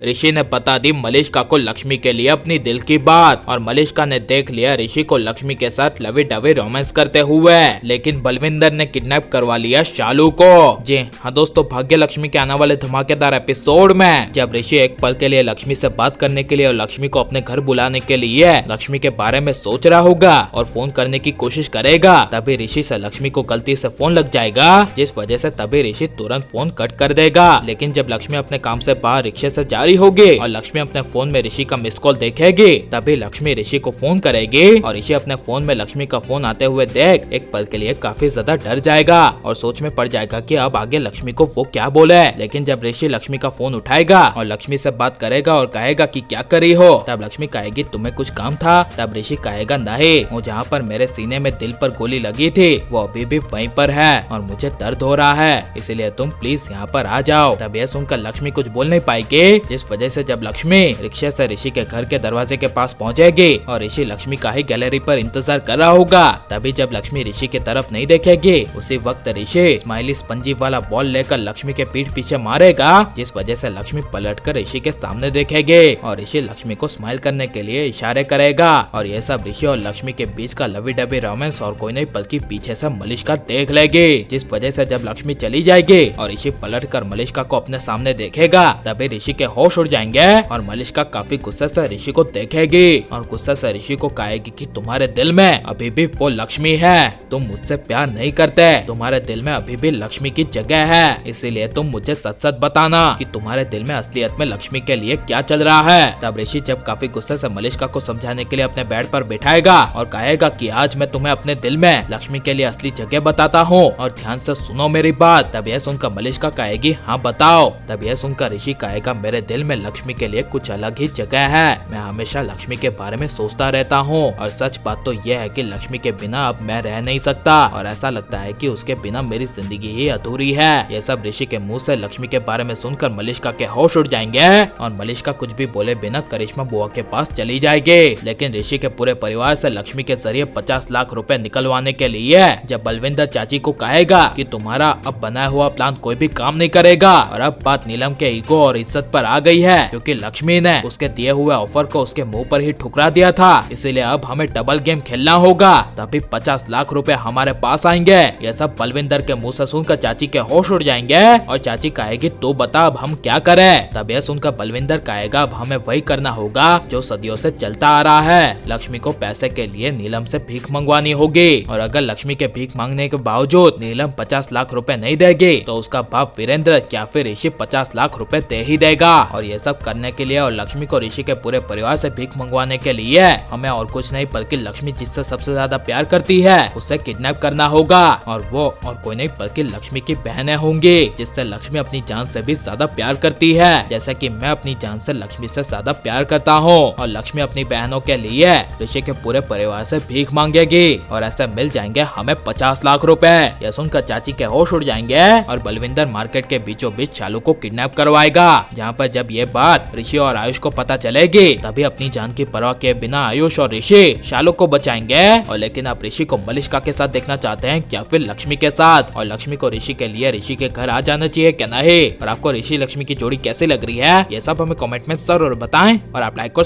ऋषि ने बता दी मलिष्का को लक्ष्मी के लिए अपनी दिल की बात और मलिष्का ने देख लिया ऋषि को लक्ष्मी के साथ लवी डवी रोमांस करते हुए। लेकिन बलविंदर ने किडनैप करवा लिया शालू को। जी हाँ दोस्तों, भाग्य लक्ष्मी के आने वाले धमाकेदार एपिसोड में जब ऋषि एक पल के लिए लक्ष्मी से बात करने के लिए और लक्ष्मी को अपने घर बुलाने के लिए लक्ष्मी के बारे में सोच रहा होगा और फोन करने की कोशिश करेगा, तभी ऋषि से लक्ष्मी को गलती से फोन लग जाएगा, जिस वजह से तभी ऋषि तुरंत फोन कट कर देगा। लेकिन जब लक्ष्मी अपने काम से बाहर रिक्शे से जा रही होगी और लक्ष्मी अपने फोन में ऋषि का मिस कॉल देखेगी, तभी लक्ष्मी ऋषि को फोन करेगी और ऋषि अपने फोन में लक्ष्मी का फोन आते हुए देख एक पल के लिए काफी ज्यादा डर जाएगा और सोच में पड़ जाएगा कि अब आगे लक्ष्मी को वो क्या बोले। लेकिन जब ऋषि लक्ष्मी का फोन उठाएगा और लक्ष्मी से बात करेगा और कहेगा कि क्या कर रही हो, तब लक्ष्मी कहेगी तुम्हें कुछ काम था। तब ऋषि कहेगा नहीं, वो जहाँ पर मेरे सीने में दिल पर गोली लगी थी वो अभी भी वहीं पर है और मुझे दर्द हो रहा है, इसलिए तुम प्लीज यहाँ पर आ जाओ। तब यह सुनकर लक्ष्मी कुछ बोल नहीं पाएगी, जिस वजह से जब लक्ष्मी रिक्शे से ऋषि के घर के दरवाजे के पास पहुंचेगी और ऋषि लक्ष्मी का ही गैलरी पर इंतजार कर रहा होगा, तभी जब लक्ष्मी ऋषि की तरफ नहीं देखेगी, उसी वक्त ऋषि स्माइली स्पंजी वाला बॉल लेकर लक्ष्मी के पीठ पीछे मारेगा, जिस वजह से लक्ष्मी पलटकर ऋषि के सामने देखेगी और ऋषि लक्ष्मी को स्माइल करने के लिए इशारे करेगा। और ये सब ऋषि और लक्ष्मी के बीच का लवी डबी रोमांस और कोई नहीं बल्कि पीछे से मलिष्का देख लेगी, जिस वजह से जब लक्ष्मी चली जाएगी और ऋषि पलटकर मलिष्का को अपने सामने देखेगा, तभी ऋषि के होश उड़ जाएंगे और मलिष्का काफी गुस्से से ऋषि को देखेगी और गुस्से से ऋषि को कहेगी कि तुम्हारे दिल में अभी भी वो लक्ष्मी है, तुम मुझसे प्यार नहीं करते, तुम्हारे दिल में अभी भी लक्ष्मी की जगह है, इसीलिए तुम मुझे सच सच बताना कि तुम्हारे दिल में असलियत में लक्ष्मी के लिए क्या चल रहा है। तब ऋषि जब काफी गुस्से से मलिष्का को समझाने के लिए अपने बेड पर बिठाएगा और कहेगा कि आज मैं तुम्हें अपने दिल में लक्ष्मी के लिए असली जगह बताता हूँ और ध्यान से सुनो मेरी बात। तब यह सुनकर मलिष्का कहेगी हाँ बताओ। तब यह सुनकर ऋषि कहेगा मेरे दिल में लक्ष्मी के लिए कुछ अलग ही जगह है, मैं हमेशा लक्ष्मी के बारे में सोचता रहता हूँ और सच बात तो यह है कि लक्ष्मी के बिना अब मैं रह नहीं सकता और ऐसा लगता है कि उसके बिना मेरी जिंदगी ही अधूरी है। यह सब ऋषि के मुंह से लक्ष्मी के बारे में सुनकर मलिष्का के होश उड़ जाएंगे और मलिष्का कुछ भी बोले बिना करिश्मा बुआ के पास चली जाएगी। लेकिन ऋषि के पूरे परिवार से लक्ष्मी के जरिए 50 लाख रुपए निकलवाने के लिए जब बलविंदर चाची को कहेगा कि तुम्हारा अब बनाया हुआ प्लान कोई भी काम नहीं करेगा और अब बात नीलम के ईगो और इज्जत पर आ गई है, क्योंकि लक्ष्मी ने उसके दिए हुए ऑफर को उसके मुंह पर ही ठुकरा दिया था, इसीलिए अब हमें डबल गेम खेलना होगा, तभी 50 लाख रुपए हमारे पास आएंगे। यह सब बलविंदर के मुंह से सुनकर चाची के होश उड़ जाएंगे और चाची कहेगी तू बता अब हम क्या करें। तब यह सुनकर बलविंदर कहेगा अब हमें वही करना होगा जो सदियों से चलता आ रहा है, लक्ष्मी को पैसे के लिए नीलम से भीख मंगवानी होगी और अगर लक्ष्मी के भीख मांगने के बावजूद नीलम 50 लाख रुपए नहीं देगी तो उसका बाप वीरेंद्र या फिर ऋषि 50 लाख रुपए दे ही देगा। और ये सब करने के लिए और लक्ष्मी को ऋषि के पूरे परिवार से भीख मंगवाने के लिए हमें और कुछ नहीं बल्कि लक्ष्मी जिससे सबसे ज्यादा प्यार करती है उसे किडनैप करना होगा और वो और कोई नहीं बल्कि लक्ष्मी की बहनें होंगी जिससे लक्ष्मी अपनी जान से भी ज्यादा प्यार करती है, जैसे कि मैं अपनी जान से लक्ष्मी से ज्यादा प्यार करता हूँ। और लक्ष्मी अपनी बहनों के लिए ऋषि के पूरे परिवार से भीख मांगेगी और ऐसे मिल जाएंगे हमें 50 लाख रुपए। यह सुनकर चाची के होश उड़ जाएंगे और बलविंदर मार्केट के बीचों बीच शालू को किडनैप करवाएगा, जहाँ पर जब ये बात ऋषि और आयुष को पता चलेगी तभी अपनी जान की परवाह के बिना आयुष और ऋषि शालू को बचाएंगे। और लेकिन आप ऋषि को मलिष्का के साथ देखना चाहते हैं या फिर लक्ष्मी के साथ, और लक्ष्मी को ऋषि के लिए ऋषि के घर आ जाना चाहिए क्या नहीं, और आपको ऋषि लक्ष्मी की जोड़ी कैसी लग रही है ये सब हमें कमेंट में जरूर बताएं और आप लाइक और